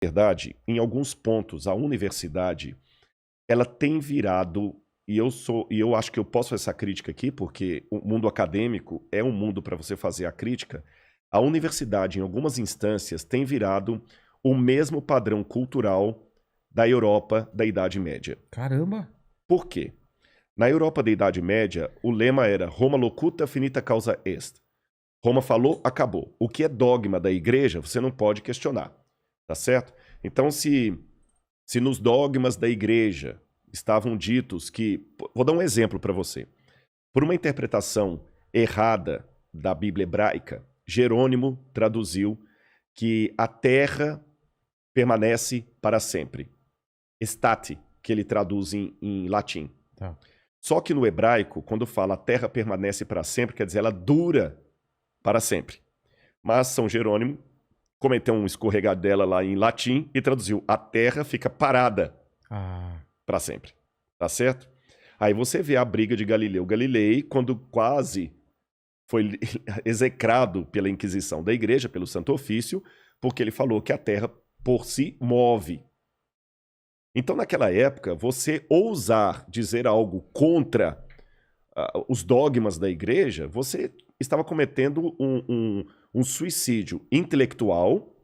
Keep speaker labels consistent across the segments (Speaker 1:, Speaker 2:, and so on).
Speaker 1: verdade, em alguns pontos, a universidade, ela tem virado, e eu acho que eu posso fazer essa crítica aqui, porque o mundo acadêmico é um mundo para você fazer a crítica. A universidade, em algumas instâncias, tem virado o mesmo padrão cultural da Europa da Idade Média.
Speaker 2: Caramba!
Speaker 1: Por quê? Na Europa da Idade Média, o lema era Roma locuta finita causa est. Roma falou, acabou. O que é dogma da igreja, você não pode questionar. Tá certo? Então, se nos dogmas da igreja estavam ditos que... Vou dar um exemplo para você. Por uma interpretação errada da Bíblia hebraica, Jerônimo traduziu que a terra permanece para sempre. Estate, que ele traduz em latim.
Speaker 2: Tá.
Speaker 1: Só que no hebraico, quando fala a terra permanece para sempre, quer dizer, ela dura para sempre. Mas São Jerônimo cometeu um escorregadela lá em latim e traduziu a terra fica parada para sempre. Tá certo? Aí você vê a briga de Galileu Galilei, quando quase foi execrado pela Inquisição da Igreja, pelo Santo Ofício, porque ele falou que a terra por si move. Então, naquela época, você ousar dizer algo contra os dogmas da igreja, você estava cometendo um suicídio intelectual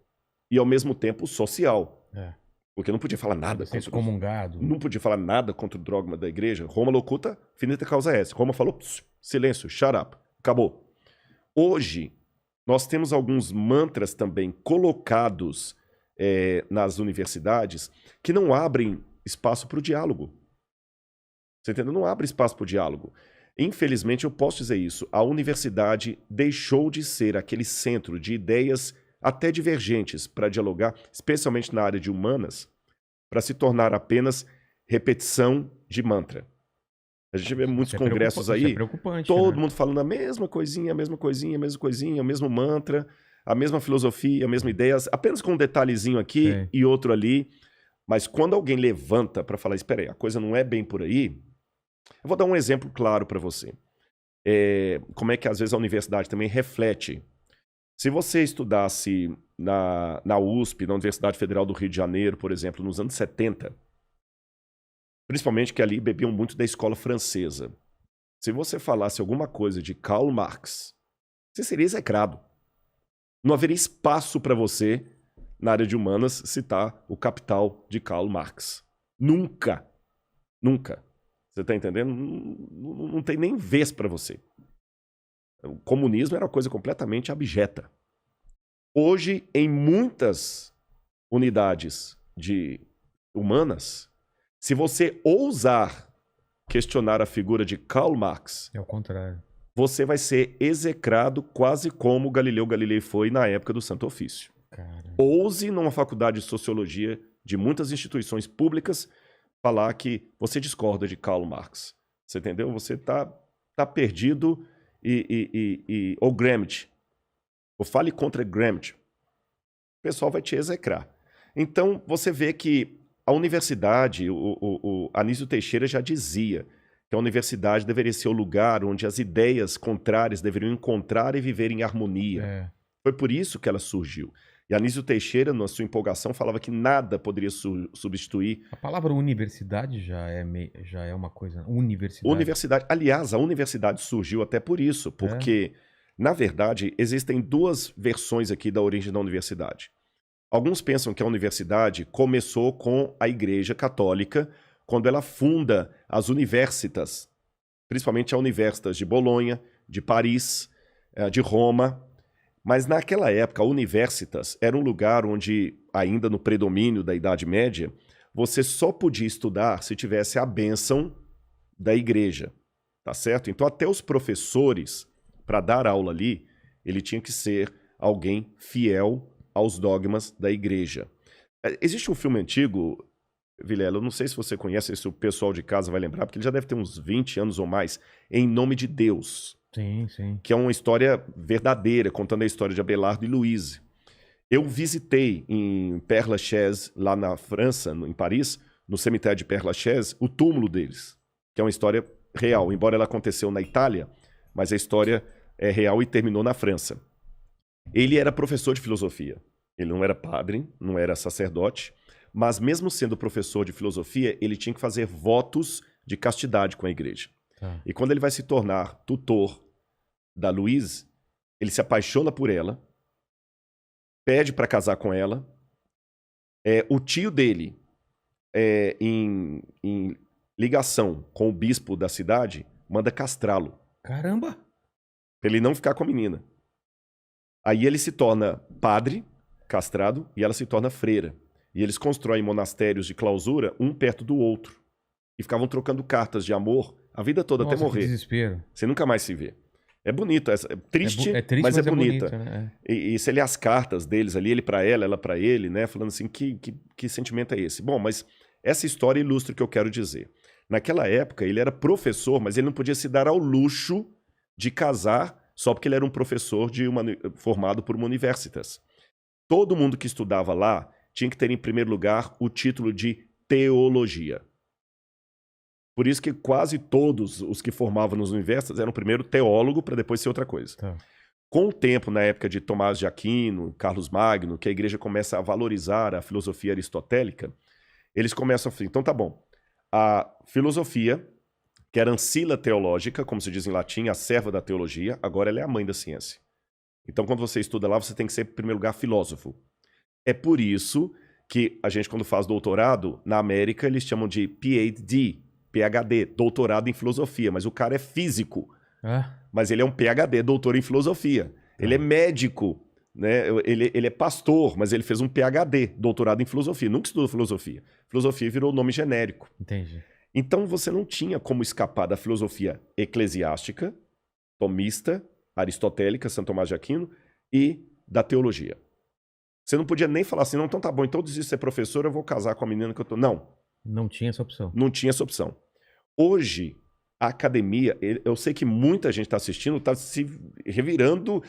Speaker 1: e, ao mesmo tempo, social. Porque não podia falar nada
Speaker 2: contra excomungado.
Speaker 1: Não podia falar nada contra o dogma da igreja. Roma locuta, finita causa est. Roma falou, silêncio, shut up, acabou. Hoje, nós temos alguns mantras também colocados nas universidades que não abrem espaço para o diálogo. Você entendeu? Não abre espaço para o diálogo. Infelizmente, eu posso dizer isso. A universidade deixou de ser aquele centro de ideias até divergentes para dialogar, especialmente na área de humanas, para se tornar apenas repetição de mantra. A gente vê muitos congressos aí, todo mundo falando a mesma coisinha, a mesma coisinha, a mesma coisinha, o mesmo mantra, a mesma filosofia, a mesma ideia, apenas com um detalhezinho aqui e outro ali. Mas quando alguém levanta para falar, espera aí, a coisa não é bem por aí, eu vou dar um exemplo claro para você. Como é que às vezes a universidade também reflete. Se você estudasse na USP, na Universidade Federal do Rio de Janeiro, por exemplo, nos anos 70, principalmente que ali bebiam muito da escola francesa, se você falasse alguma coisa de Karl Marx, você seria execrado. Não haveria espaço para você, na área de humanas, citar o Capital de Karl Marx. Nunca. Nunca. Você está entendendo? Não tem nem vez para você. O comunismo era uma coisa completamente abjeta. Hoje, em muitas unidades de humanas, se você ousar questionar a figura de Karl Marx,
Speaker 2: é o contrário.
Speaker 1: Você vai ser execrado quase como Galileu Galilei foi na época do Santo Ofício.
Speaker 2: Caramba.
Speaker 1: Ouse, numa faculdade de sociologia de muitas instituições públicas, falar que você discorda de Karl Marx. Você entendeu? Você tá perdido ou Gramsci. Ou fale contra Gramsci. O pessoal vai te execrar. Então, você vê que a universidade, o Anísio Teixeira já dizia que a universidade deveria ser o lugar onde as ideias contrárias deveriam encontrar e viver em harmonia. Foi por isso que ela surgiu. E Anísio Teixeira, na sua empolgação, falava que nada poderia substituir...
Speaker 2: A palavra universidade já é uma coisa...
Speaker 1: Universidade. Aliás, a universidade surgiu até por isso, porque, na verdade, existem duas versões aqui da origem da universidade. Alguns pensam que a universidade começou com a Igreja Católica, quando ela funda as universitas, principalmente a Universitas de Bolonha, de Paris, de Roma. Mas naquela época, a Universitas era um lugar onde, ainda no predomínio da Idade Média, você só podia estudar se tivesse a bênção da igreja, tá certo? Então até os professores, para dar aula ali, ele tinha que ser alguém fiel aos dogmas da igreja. Existe um filme antigo... Vilela, eu não sei se você conhece, se o pessoal de casa vai lembrar, porque ele já deve ter uns 20 anos ou mais, Em Nome de Deus.
Speaker 2: Sim, sim.
Speaker 1: Que é uma história verdadeira, contando a história de Abelardo e Louise. Eu visitei em Père Lachaise, lá na França, em Paris, no cemitério de Père Lachaise, o túmulo deles, que é uma história real, embora ela aconteceu na Itália, mas a história é real e terminou na França. Ele era professor de filosofia. Ele não era padre, não era sacerdote, mas mesmo sendo professor de filosofia, ele tinha que fazer votos de castidade com a igreja.
Speaker 2: Tá.
Speaker 1: E quando ele vai se tornar tutor da Louise, ele se apaixona por ela, pede para casar com ela. O tio dele, em ligação com o bispo da cidade, manda castrá-lo,
Speaker 2: Caramba!
Speaker 1: para ele não ficar com a menina. Aí ele se torna padre, castrado, e ela se torna freira. E eles constroem monastérios de clausura, um perto do outro. E ficavam trocando cartas de amor a vida toda,
Speaker 2: Nossa,
Speaker 1: até
Speaker 2: que
Speaker 1: morrer.
Speaker 2: desespero.
Speaker 1: Você nunca mais se vê. É bonito, é triste,
Speaker 2: É triste,
Speaker 1: mas é bonita.
Speaker 2: bonito, né?
Speaker 1: E você lê as cartas deles ali, ele pra ela pra ele, né? Falando assim, que sentimento é esse? Bom, mas essa história ilustra o que eu quero dizer. Naquela época, ele era professor, mas ele não podia se dar ao luxo de casar só porque ele era um professor formado por uma universitas. Todo mundo que estudava lá tinha que ter, em primeiro lugar, o título de teologia. Por isso que quase todos os que formavam nas universidades eram primeiro teólogo para depois ser outra coisa.
Speaker 2: Tá.
Speaker 1: Com o tempo, na época de Tomás de Aquino, Carlos Magno, que a igreja começa a valorizar a filosofia aristotélica, eles começam a falar, então tá bom, a filosofia, que era ancila teológica, como se diz em latim, a serva da teologia, agora ela é a mãe da ciência. Então quando você estuda lá, você tem que ser, em primeiro lugar, filósofo. É por isso que a gente, quando faz doutorado, na América, eles chamam de PhD, doutorado em filosofia, mas o cara é físico. Mas ele é um PhD, doutor em filosofia. Ele é médico, né? Ele é pastor, mas ele fez um PhD, doutorado em filosofia. Nunca estudou filosofia. Filosofia virou nome genérico.
Speaker 2: Entendi.
Speaker 1: Então você não tinha como escapar da filosofia eclesiástica, tomista, aristotélica, Santo Tomás de Aquino, e da teologia. Você não podia nem falar assim, não, então tá bom, então eu desisto de ser professor, eu vou casar com a menina que eu tô... Não.
Speaker 2: Não tinha essa opção.
Speaker 1: Não tinha essa opção. Hoje, a academia, eu sei que muita gente está assistindo, está se revirando,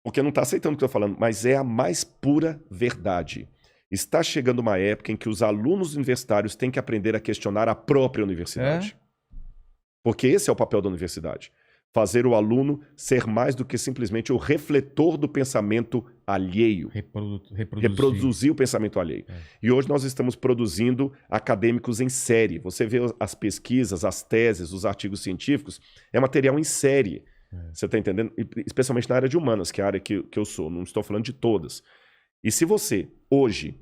Speaker 1: porque não está aceitando o que eu estou falando, mas é a mais pura verdade. Está chegando uma época em que os alunos universitários têm que aprender a questionar a própria universidade. Porque esse é o papel da universidade. Fazer o aluno ser mais do que simplesmente o refletor do pensamento alheio. Reproduzir o pensamento alheio. E hoje nós estamos produzindo acadêmicos em série. Você vê as pesquisas, as teses, os artigos científicos, é material em série. Você está entendendo? Especialmente na área de humanas, que é a área que eu sou. Não estou falando de todas. E se você, hoje,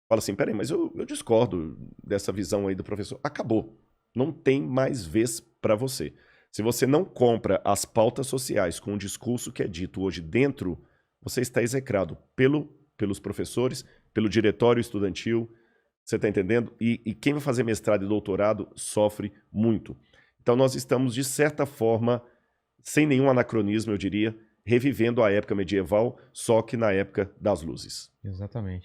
Speaker 1: fala assim, peraí, mas eu discordo dessa visão aí do professor. Acabou. Não tem mais vez para você. Se você não compra as pautas sociais com o discurso que é dito hoje dentro, você está execrado pelos professores, pelo diretório estudantil, você está entendendo? E quem vai fazer mestrado e doutorado sofre muito. Então nós estamos, de certa forma, sem nenhum anacronismo, eu diria, revivendo a época medieval, só que na época das luzes.
Speaker 2: Exatamente.